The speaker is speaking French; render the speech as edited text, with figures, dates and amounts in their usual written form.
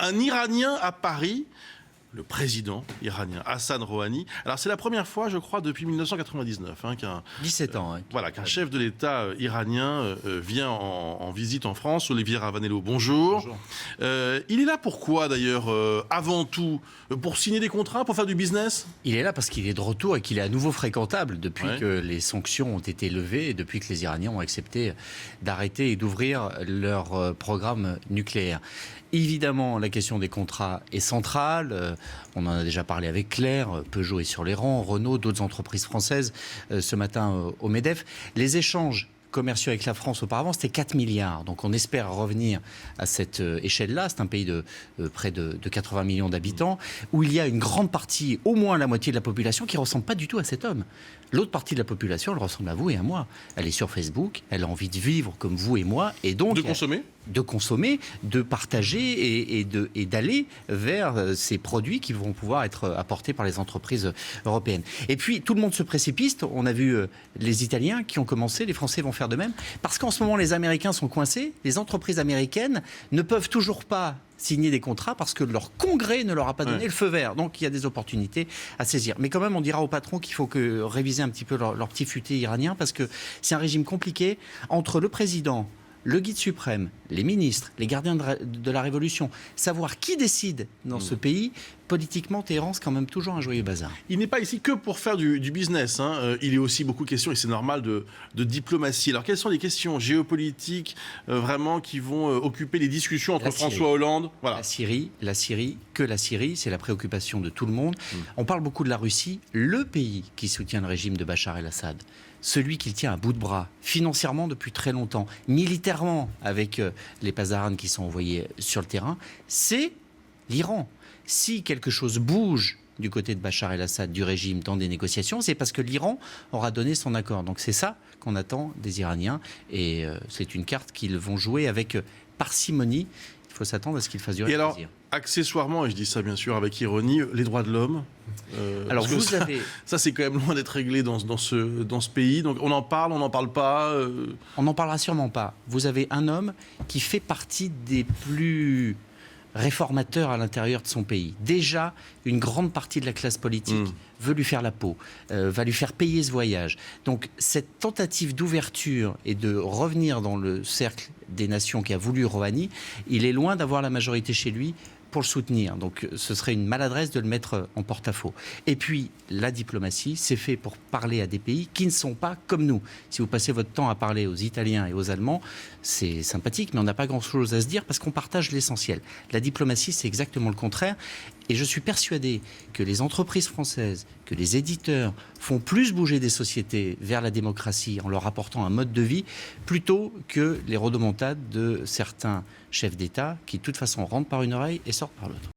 Un Iranien à Paris, le président iranien Hassan Rouhani. Alors c'est la première fois, je crois, depuis 1999 qu'un 17 ans. Voilà, qu'un chef de l'État iranien vient en visite en France. Olivier Ravanello, bonjour. Bonjour. Il est là pourquoi d'ailleurs, avant tout, pour signer des contrats, pour faire du business? Il est là parce qu'il est de retour et qu'il est à nouveau fréquentable depuis Ouais. que les sanctions ont été levées et depuis que les Iraniens ont accepté d'arrêter et d'ouvrir leur programme nucléaire. Évidemment, la question des contrats est centrale. On en a déjà parlé avec Claire. Peugeot est sur les rangs, Renault, d'autres entreprises françaises ce matin au MEDEF. Les échanges commerciaux avec la France auparavant, c'était 4 milliards. Donc on espère revenir à cette échelle-là. C'est un pays de près de 80 millions d'habitants, où il y a une grande partie, au moins la moitié de la population, qui ne ressemble pas du tout à cet homme. L'autre partie de la population, elle ressemble à vous et à moi. Elle est sur Facebook, elle a envie de vivre comme vous et moi, et donc... De consommer, de partager et d'aller vers ces produits qui vont pouvoir être apportés par les entreprises européennes. Et puis, tout le monde se précipite. On a vu les Italiens qui ont commencé, les Français vont faire de même. Parce qu'en ce moment, les Américains sont coincés. Les entreprises américaines ne peuvent toujours pas signer des contrats parce que leur congrès ne leur a pas donné le feu vert. Donc, il y a des opportunités à saisir. Mais quand même, on dira aux patrons qu'il faut réviser un petit peu leur petit futé iranien parce que c'est un régime compliqué entre le président, le guide suprême, les ministres, les gardiens de la Révolution, savoir qui décide dans ce pays, politiquement, Téhéran, c'est quand même toujours un joyeux bazar. Il n'est pas ici que pour faire du business. Il est aussi beaucoup question, et c'est normal, de diplomatie. Alors, quelles sont les questions géopolitiques vraiment qui vont occuper les discussions entre François Hollande? Voilà. La Syrie, c'est la préoccupation de tout le monde. On parle beaucoup de la Russie, le pays qui soutient le régime de Bachar el-Assad. Celui qu'il tient à bout de bras, financièrement depuis très longtemps, militairement avec les Pasdaran qui sont envoyés sur le terrain, c'est l'Iran. Si quelque chose bouge du côté de Bachar el-Assad, du régime, dans des négociations, c'est parce que l'Iran aura donné son accord. Donc c'est ça qu'on attend des Iraniens et c'est une carte qu'ils vont jouer avec parcimonie. Il faut s'attendre à ce qu'ils fassent durer le plaisir. Accessoirement, et je dis ça bien sûr avec ironie, les droits de l'homme. Alors ça c'est quand même loin d'être réglé dans ce pays. Donc on en parle, on n'en parle pas. On n'en parlera sûrement pas. Vous avez un homme qui fait partie des plus réformateur à l'intérieur de son pays. Déjà, une grande partie de la classe politique veut lui faire la peau, va lui faire payer ce voyage. Donc, cette tentative d'ouverture et de revenir dans le cercle des nations qu'a voulu Rouhani, il est loin d'avoir la majorité chez lui pour le soutenir. Donc, ce serait une maladresse de le mettre en porte-à-faux. Et puis, la diplomatie, c'est fait pour parler à des pays qui ne sont pas comme nous. Si vous passez votre temps à parler aux Italiens et aux Allemands, c'est sympathique, mais on n'a pas grand-chose à se dire parce qu'on partage l'essentiel. La diplomatie, c'est exactement le contraire. Et je suis persuadé que les entreprises françaises, que les éditeurs font plus bouger des sociétés vers la démocratie en leur apportant un mode de vie, plutôt que les rodomontades de certains chefs d'État qui, de toute façon, rentrent par une oreille et sortent par l'autre.